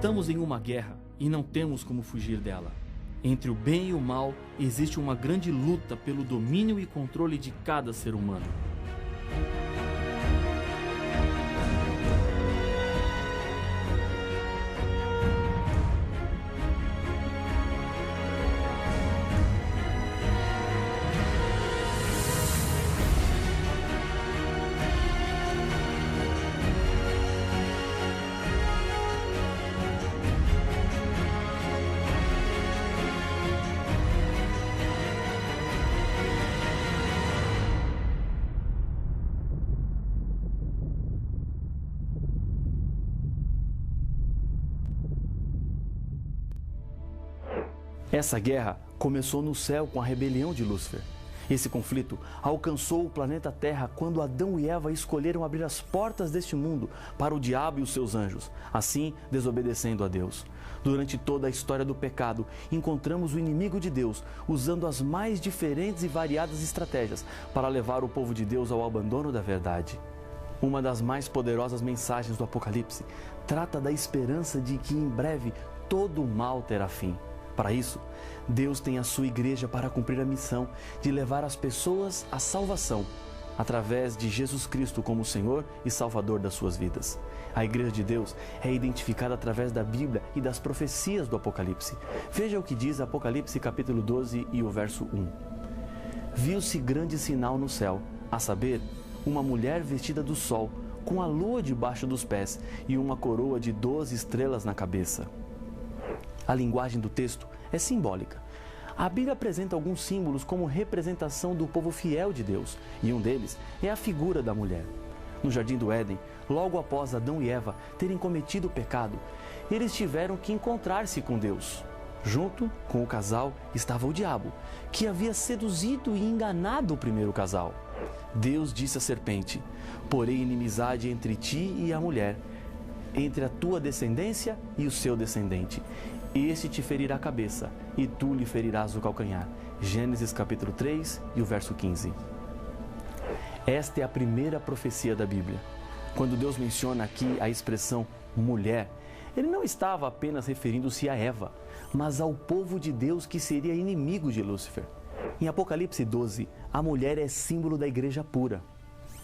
Estamos em uma guerra e não temos como fugir dela. Entre o bem e o mal existe uma grande luta pelo domínio e controle de cada ser humano. Essa guerra começou no céu com a rebelião de Lúcifer. Esse conflito alcançou o planeta Terra quando Adão e Eva escolheram abrir as portas deste mundo para o diabo e os seus anjos, assim desobedecendo a Deus. Durante toda a história do pecado, encontramos o inimigo de Deus usando as mais diferentes e variadas estratégias para levar o povo de Deus ao abandono da verdade. Uma das mais poderosas mensagens do Apocalipse trata da esperança de que em breve todo o mal terá fim. Para isso, Deus tem a sua igreja para cumprir a missão de levar as pessoas à salvação, através de Jesus Cristo como Senhor e Salvador das suas vidas. A igreja de Deus é identificada através da Bíblia e das profecias do Apocalipse. Veja o que diz Apocalipse capítulo 12 e o verso 1. Viu-se grande sinal no céu, a saber, uma mulher vestida do sol, com a lua debaixo dos pés e uma coroa de 12 estrelas na cabeça. A linguagem do texto é simbólica. A Bíblia apresenta alguns símbolos como representação do povo fiel de Deus, e um deles é a figura da mulher. No Jardim do Éden, logo após Adão e Eva terem cometido o pecado, eles tiveram que encontrar-se com Deus. Junto com o casal estava o diabo, que havia seduzido e enganado o primeiro casal. Deus disse à serpente: "Porém inimizade entre ti e a mulher, entre a tua descendência e o seu descendente. Este te ferirá a cabeça, e tu lhe ferirás o calcanhar." Gênesis capítulo 3 e o verso 15. Esta é a primeira profecia da Bíblia. Quando Deus menciona aqui a expressão mulher, Ele não estava apenas referindo-se a Eva, mas ao povo de Deus que seria inimigo de Lúcifer. Em Apocalipse 12, a mulher é símbolo da igreja pura.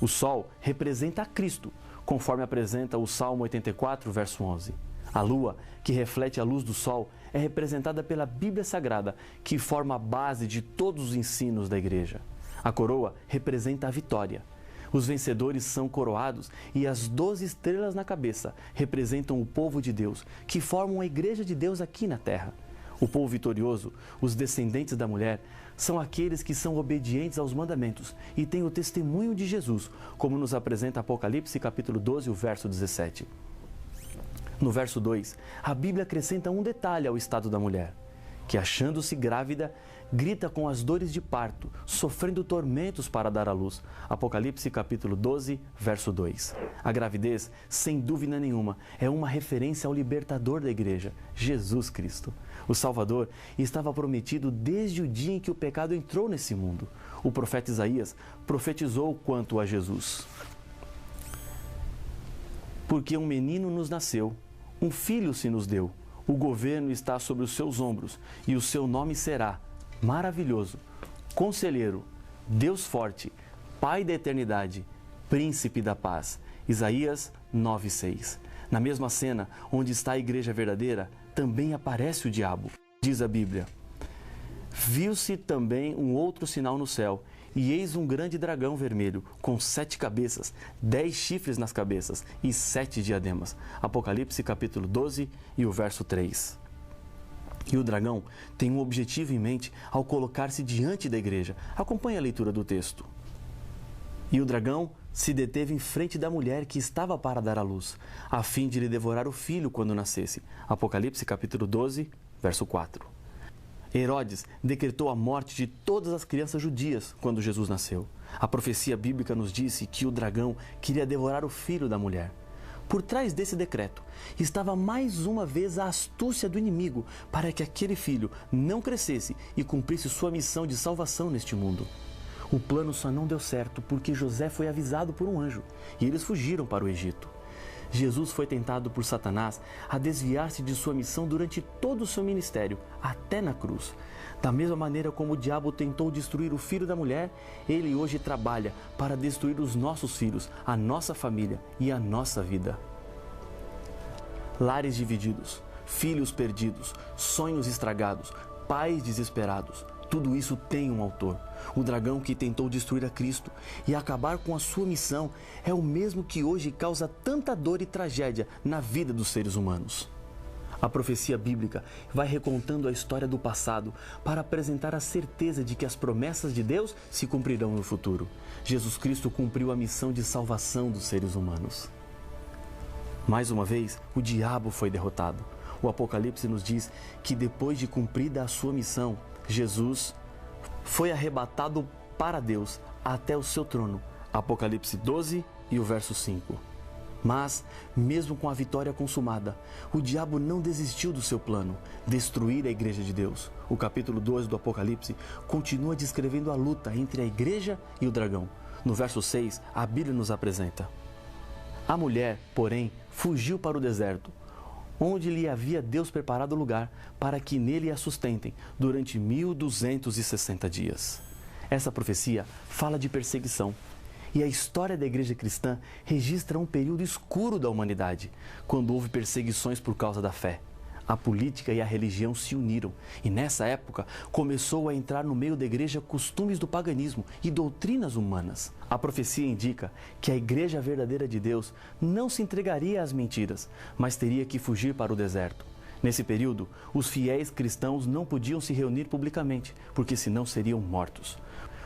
O sol representa a Cristo, conforme apresenta o Salmo 84, verso 11. A lua, que reflete a luz do sol, é representada pela Bíblia Sagrada, que forma a base de todos os ensinos da igreja. A coroa representa a vitória. Os vencedores são coroados e as 12 estrelas na cabeça representam o povo de Deus, que formam a igreja de Deus aqui na terra. O povo vitorioso, os descendentes da mulher, são aqueles que são obedientes aos mandamentos e têm o testemunho de Jesus, como nos apresenta Apocalipse capítulo 12, o verso 17. No verso 2, a Bíblia acrescenta um detalhe ao estado da mulher, que achando-se grávida, grita com as dores de parto, sofrendo tormentos para dar à luz. Apocalipse capítulo 12, verso 2. A gravidez, sem dúvida nenhuma, é uma referência ao libertador da igreja, Jesus Cristo. O Salvador estava prometido desde o dia em que o pecado entrou nesse mundo. O profeta Isaías profetizou quanto a Jesus. Porque um menino nos nasceu, um filho se nos deu, o governo está sobre os seus ombros, e o seu nome será Maravilhoso, Conselheiro, Deus Forte, Pai da Eternidade, Príncipe da Paz. Isaías 9:6. Na mesma cena onde está a igreja verdadeira, também aparece o diabo. Diz a Bíblia: "Viu-se também um outro sinal no céu, e eis um grande dragão vermelho, com 7 cabeças, 10 chifres nas cabeças e 7 diademas." Apocalipse capítulo 12 e o verso 3. E o dragão tem um objetivo em mente ao colocar-se diante da igreja. Acompanhe a leitura do texto. "E o dragão se deteve em frente da mulher que estava para dar à luz, a fim de lhe devorar o filho quando nascesse." Apocalipse capítulo 12, verso 4. Herodes decretou a morte de todas as crianças judias quando Jesus nasceu. A profecia bíblica nos disse que o dragão queria devorar o filho da mulher. Por trás desse decreto estava mais uma vez a astúcia do inimigo para que aquele filho não crescesse e cumprisse sua missão de salvação neste mundo. O plano só não deu certo porque José foi avisado por um anjo e eles fugiram para o Egito. Jesus foi tentado por Satanás a desviar-se de sua missão durante todo o seu ministério, até na cruz. Da mesma maneira como o diabo tentou destruir o filho da mulher, ele hoje trabalha para destruir os nossos filhos, a nossa família e a nossa vida. Lares divididos, filhos perdidos, sonhos estragados, pais desesperados. Tudo isso tem um autor. O dragão que tentou destruir a Cristo e acabar com a sua missão é o mesmo que hoje causa tanta dor e tragédia na vida dos seres humanos. A profecia bíblica vai recontando a história do passado para apresentar a certeza de que as promessas de Deus se cumprirão no futuro. Jesus Cristo cumpriu a missão de salvação dos seres humanos. Mais uma vez, o diabo foi derrotado. O Apocalipse nos diz que depois de cumprida a sua missão, Jesus foi arrebatado para Deus até o seu trono. Apocalipse 12 e o verso 5. Mas, mesmo com a vitória consumada, o diabo não desistiu do seu plano, destruir a igreja de Deus. O capítulo 12 do Apocalipse continua descrevendo a luta entre a igreja e o dragão. No verso 6, a Bíblia nos apresenta: a mulher, porém, fugiu para o deserto, onde lhe havia Deus preparado lugar para que nele a sustentem durante 1260 dias. Essa profecia fala de perseguição. E a história da igreja cristã registra um período escuro da humanidade, quando houve perseguições por causa da fé. A política e a religião se uniram, e nessa época começou a entrar no meio da igreja costumes do paganismo e doutrinas humanas. A profecia indica que a igreja verdadeira de Deus não se entregaria às mentiras, mas teria que fugir para o deserto. Nesse período, os fiéis cristãos não podiam se reunir publicamente, porque senão seriam mortos.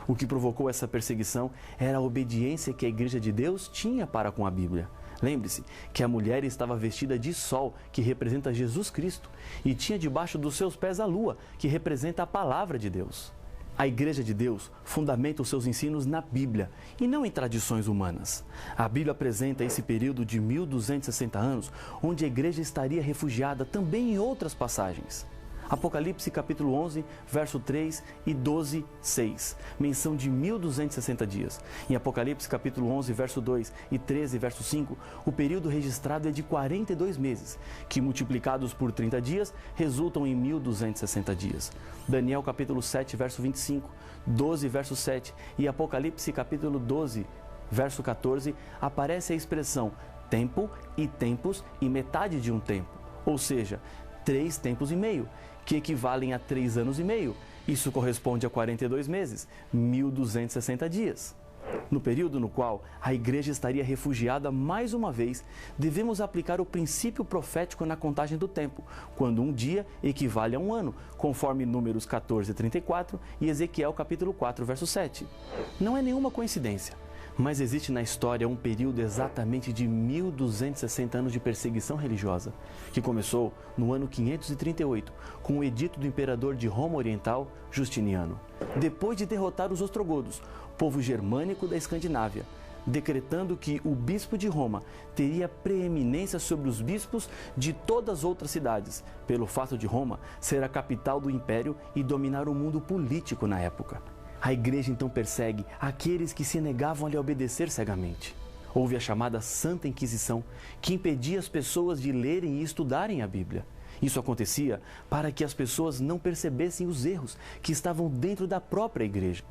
O que provocou essa perseguição era a obediência que a igreja de Deus tinha para com a Bíblia. Lembre-se que a mulher estava vestida de sol, que representa Jesus Cristo, e tinha debaixo dos seus pés a lua, que representa a palavra de Deus. A igreja de Deus fundamenta os seus ensinos na Bíblia e não em tradições humanas. A Bíblia apresenta esse período de 1260 anos, onde a igreja estaria refugiada também em outras passagens. Apocalipse capítulo 11, verso 3 e 12, 6, menção de 1260 dias. Em Apocalipse capítulo 11, verso 2 e 13, verso 5, o período registrado é de 42 meses, que multiplicados por 30 dias, resultam em 1260 dias. Daniel capítulo 7, verso 25, 12, verso 7 e Apocalipse capítulo 12, verso 14, aparece a expressão tempo e tempos e metade de um tempo, ou seja, 3 tempos e meio, que equivalem a 3 anos e meio. Isso corresponde a 42 meses, 1260 dias. No período no qual a igreja estaria refugiada mais uma vez, devemos aplicar o princípio profético na contagem do tempo, quando um dia equivale a um ano, conforme Números 14, 34 e Ezequiel capítulo 4, verso 7. Não é nenhuma coincidência, mas existe na história um período exatamente de 1260 anos de perseguição religiosa, que começou no ano 538, com o edito do imperador de Roma Oriental, Justiniano. Depois de derrotar os ostrogodos, povo germânico da Escandinávia, decretando que o bispo de Roma teria preeminência sobre os bispos de todas as outras cidades, pelo fato de Roma ser a capital do império e dominar o mundo político na época. A igreja então persegue aqueles que se negavam a lhe obedecer cegamente. Houve a chamada Santa Inquisição, que impedia as pessoas de lerem e estudarem a Bíblia. Isso acontecia para que as pessoas não percebessem os erros que estavam dentro da própria igreja.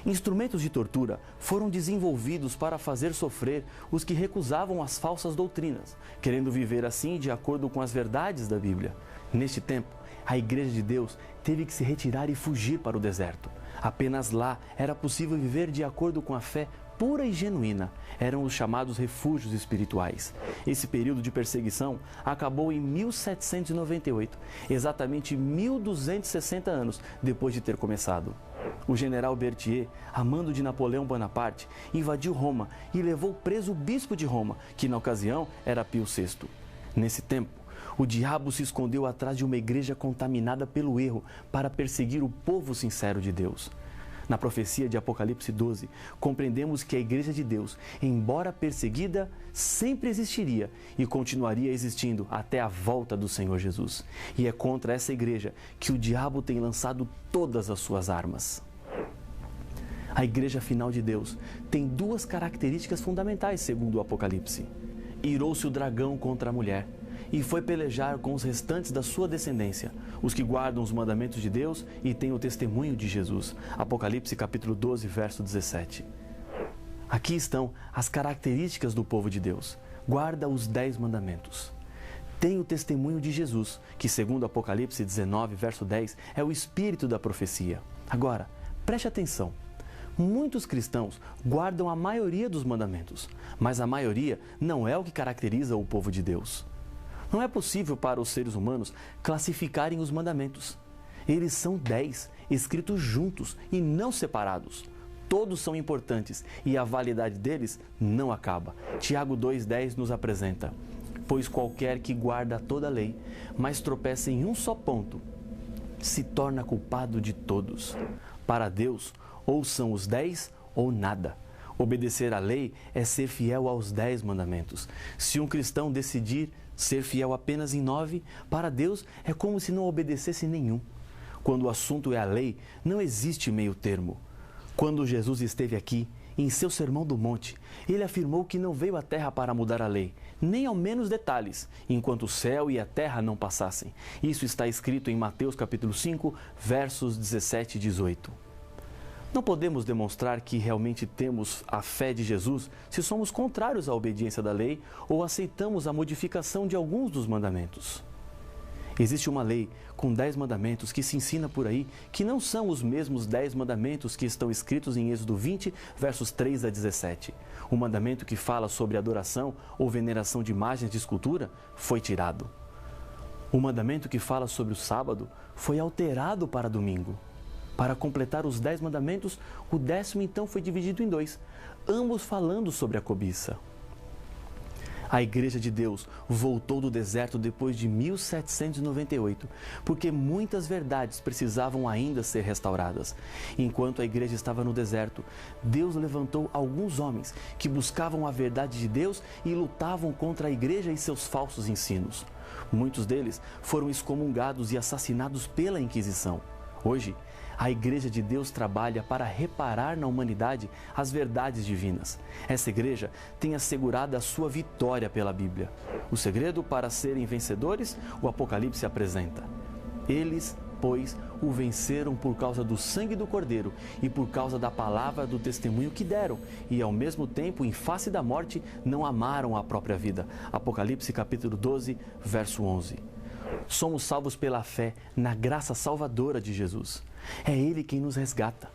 Instrumentos de tortura foram desenvolvidos para fazer sofrer os que recusavam as falsas doutrinas, querendo viver assim de acordo com as verdades da Bíblia. Neste tempo, a igreja de Deus teve que se retirar e fugir para o deserto. Apenas lá era possível viver de acordo com a fé pura e genuína. Eram os chamados refúgios espirituais. Esse período de perseguição acabou em 1798, exatamente 1260 anos depois de ter começado. O general Berthier, a mando de Napoleão Bonaparte, invadiu Roma e levou preso o bispo de Roma, que na ocasião era Pio VI. Nesse tempo, o diabo se escondeu atrás de uma igreja contaminada pelo erro para perseguir o povo sincero de Deus. Na profecia de Apocalipse 12, compreendemos que a igreja de Deus, embora perseguida, sempre existiria e continuaria existindo até a volta do Senhor Jesus. E é contra essa igreja que o diabo tem lançado todas as suas armas. A igreja final de Deus tem 2 características fundamentais, segundo o Apocalipse. irou-se o dragão contra a mulher e foi pelejar com os restantes da sua descendência, os que guardam os mandamentos de Deus e têm o testemunho de Jesus. Apocalipse capítulo 12, verso 17. Aqui estão as características do povo de Deus. Guarda os 10 mandamentos. Tem o testemunho de Jesus, que segundo Apocalipse 19, verso 10, é o espírito da profecia. Agora, preste atenção. Muitos cristãos guardam a maioria dos mandamentos, mas a maioria não é o que caracteriza o povo de Deus. Não é possível para os seres humanos classificarem os mandamentos. Eles são 10, escritos juntos e não separados. Todos são importantes e a validade deles não acaba. Tiago 2,10 nos apresenta: pois qualquer que guarda toda a lei, mas tropeça em um só ponto, se torna culpado de todos. Para Deus, ou são os 10 ou nada. Obedecer à lei é ser fiel aos 10 mandamentos. Se um cristão decidir ser fiel apenas em 9, para Deus é como se não obedecesse nenhum. Quando o assunto é a lei, não existe meio termo. Quando Jesus esteve aqui, em seu Sermão do Monte, ele afirmou que não veio à terra para mudar a lei, nem ao menos detalhes, enquanto o céu e a terra não passassem. Isso está escrito em Mateus capítulo 5, versos 17 e 18. Não podemos demonstrar que realmente temos a fé de Jesus se somos contrários à obediência da lei ou aceitamos a modificação de alguns dos mandamentos. Existe uma lei com 10 mandamentos que se ensina por aí que não são os mesmos 10 mandamentos que estão escritos em Êxodo 20, versos 3 a 17. O mandamento que fala sobre adoração ou veneração de imagens de escultura foi tirado. O mandamento que fala sobre o sábado foi alterado para domingo. Para completar os 10 mandamentos, o 10º então foi dividido em 2, ambos falando sobre a cobiça. A Igreja de Deus voltou do deserto depois de 1798, porque muitas verdades precisavam ainda ser restauradas. Enquanto a Igreja estava no deserto, Deus levantou alguns homens que buscavam a verdade de Deus e lutavam contra a Igreja e seus falsos ensinos. Muitos deles foram excomungados e assassinados pela Inquisição. Hoje, a Igreja de Deus trabalha para reparar na humanidade as verdades divinas. Essa igreja tem assegurado a sua vitória pela Bíblia. O segredo para serem vencedores, o Apocalipse apresenta. Eles, pois, o venceram por causa do sangue do Cordeiro e por causa da palavra do testemunho que deram, e ao mesmo tempo, em face da morte, não amaram a própria vida. Apocalipse capítulo 12, verso 11. Somos salvos pela fé na graça salvadora de Jesus. É Ele quem nos resgata.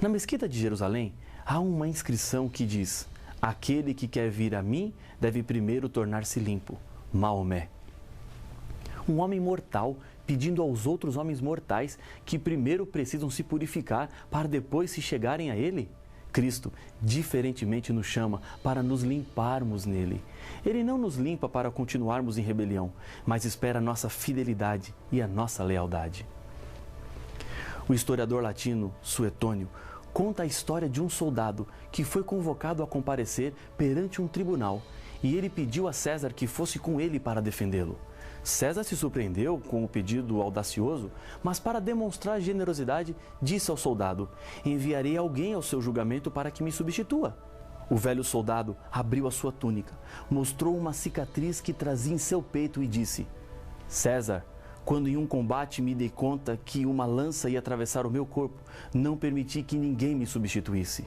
Na mesquita de Jerusalém, há uma inscrição que diz: aquele que quer vir a mim deve primeiro tornar-se limpo. Maomé. Um homem mortal pedindo aos outros homens mortais que primeiro precisam se purificar para depois se chegarem a Ele? Cristo, diferentemente, nos chama para nos limparmos nele. Ele não nos limpa para continuarmos em rebelião, mas espera a nossa fidelidade e a nossa lealdade. O historiador latino Suetônio conta a história de um soldado que foi convocado a comparecer perante um tribunal e ele pediu a César que fosse com ele para defendê-lo. César se surpreendeu com o pedido audacioso, mas para demonstrar generosidade, disse ao soldado: enviarei alguém ao seu julgamento para que me substitua. O velho soldado abriu a sua túnica, mostrou uma cicatriz que trazia em seu peito e disse: César, quando em um combate me dei conta que uma lança ia atravessar o meu corpo, não permiti que ninguém me substituísse.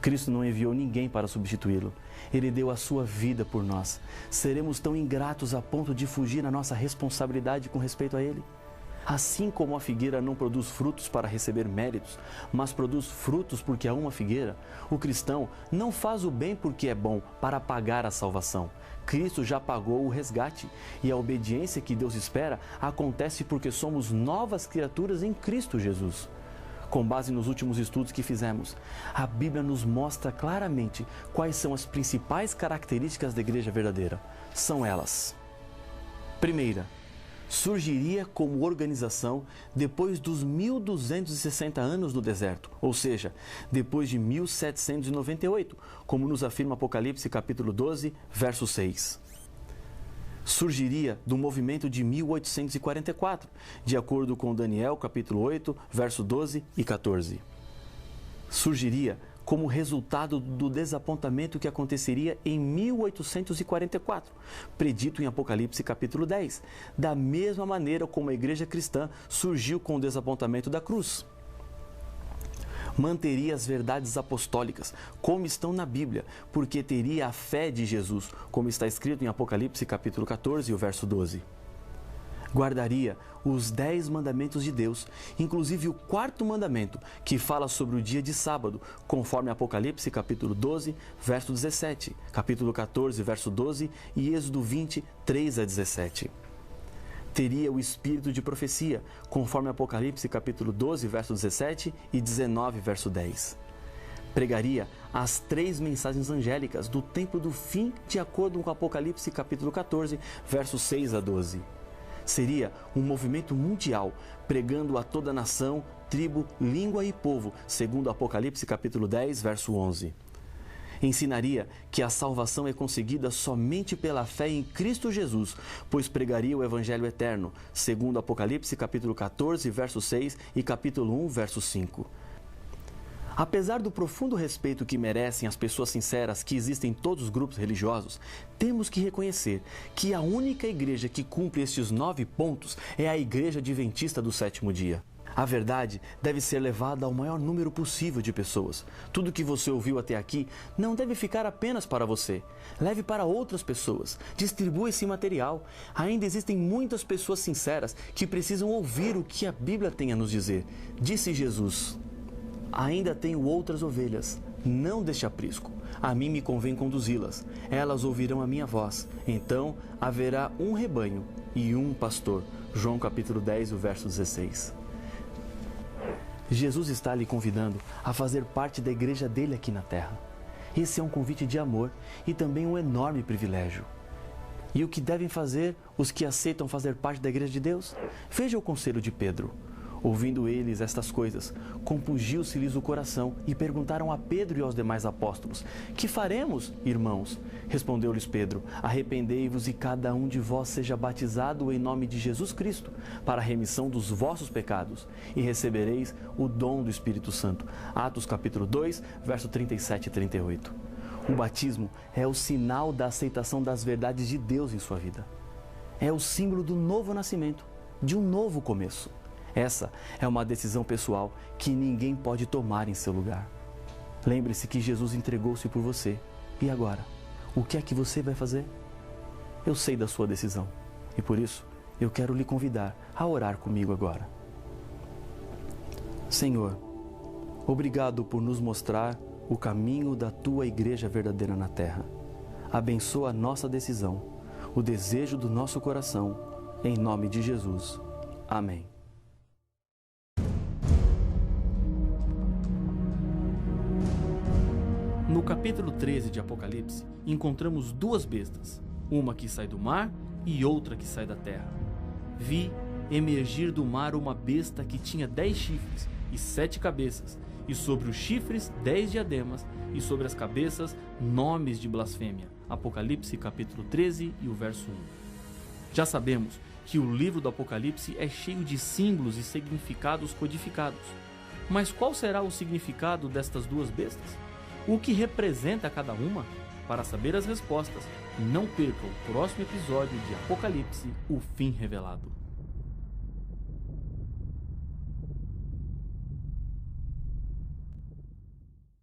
Cristo não enviou ninguém para substituí-lo. Ele deu a sua vida por nós. Seremos tão ingratos a ponto de fugir à nossa responsabilidade com respeito a Ele? Assim como a figueira não produz frutos para receber méritos, mas produz frutos porque é uma figueira, o cristão não faz o bem porque é bom, para pagar a salvação. Cristo já pagou o resgate e a obediência que Deus espera acontece porque somos novas criaturas em Cristo Jesus. Com base nos últimos estudos que fizemos, a Bíblia nos mostra claramente quais são as principais características da igreja verdadeira. São elas: primeira, surgiria como organização depois dos 1260 anos no deserto, ou seja, depois de 1798, como nos afirma Apocalipse capítulo 12, verso 6. Surgiria do movimento de 1844, de acordo com Daniel capítulo 8, verso 12 e 14. Surgiria como resultado do desapontamento que aconteceria em 1844, predito em Apocalipse capítulo 10, da mesma maneira como a igreja cristã surgiu com o desapontamento da cruz. Manteria as verdades apostólicas, como estão na Bíblia, porque teria a fé de Jesus, como está escrito em Apocalipse capítulo 14, o verso 12. Guardaria os 10 mandamentos de Deus, inclusive o 4º mandamento, que fala sobre o dia de sábado, conforme Apocalipse capítulo 12, verso 17, capítulo 14, verso 12 e Êxodo 20, 3 a 17. Teria o espírito de profecia, conforme Apocalipse capítulo 12, verso 17 e 19, verso 10. Pregaria as 3 mensagens angélicas do tempo do fim, de acordo com Apocalipse capítulo 14, versos 6 a 12. Seria um movimento mundial, pregando a toda nação, tribo, língua e povo, segundo Apocalipse capítulo 10, verso 11. Ensinaria que a salvação é conseguida somente pela fé em Cristo Jesus, pois pregaria o Evangelho eterno, segundo Apocalipse capítulo 14, verso 6 e capítulo 1, verso 5. Apesar do profundo respeito que merecem as pessoas sinceras que existem em todos os grupos religiosos, temos que reconhecer que a única igreja que cumpre estes 9 pontos é a Igreja Adventista do Sétimo Dia. A verdade deve ser levada ao maior número possível de pessoas. Tudo que você ouviu até aqui não deve ficar apenas para você. Leve para outras pessoas. Distribua esse material. Ainda existem muitas pessoas sinceras que precisam ouvir o que a Bíblia tem a nos dizer. Disse Jesus: ainda tenho outras ovelhas, não deste aprisco. A mim me convém conduzi-las. Elas ouvirão a minha voz. Então haverá um rebanho e um pastor. João capítulo 10, o verso 16. Jesus está lhe convidando a fazer parte da igreja dele aqui na terra. Esse é um convite de amor e também um enorme privilégio. E o que devem fazer os que aceitam fazer parte da igreja de Deus? Veja o conselho de Pedro. Ouvindo eles estas coisas, compungiu-se-lhes o coração e perguntaram a Pedro e aos demais apóstolos: que faremos, irmãos? Respondeu-lhes Pedro: arrependei-vos e cada um de vós seja batizado em nome de Jesus Cristo, para a remissão dos vossos pecados, e recebereis o dom do Espírito Santo. Atos capítulo 2, verso 37 e 38. O batismo é o sinal da aceitação das verdades de Deus em sua vida. É o símbolo do novo nascimento, de um novo começo. Essa é uma decisão pessoal que ninguém pode tomar em seu lugar. Lembre-se que Jesus entregou-se por você. E agora? O que é que você vai fazer? Eu sei da sua decisão e por isso eu quero lhe convidar a orar comigo agora. Senhor, obrigado por nos mostrar o caminho da Tua igreja verdadeira na terra. Abençoa a nossa decisão, o desejo do nosso coração, em nome de Jesus. Amém. No capítulo 13 de Apocalipse, encontramos 2 bestas, uma que sai do mar e outra que sai da terra. Vi emergir do mar uma besta que tinha 10 chifres e 7 cabeças, e sobre os chifres 10 diademas, e sobre as cabeças nomes de blasfêmia. Apocalipse capítulo 13 e o verso 1. Já sabemos que o livro do Apocalipse é cheio de símbolos e significados codificados. Mas qual será o significado destas 2 bestas? O que representa cada uma? Para saber as respostas, não perca o próximo episódio de Apocalipse, o fim revelado.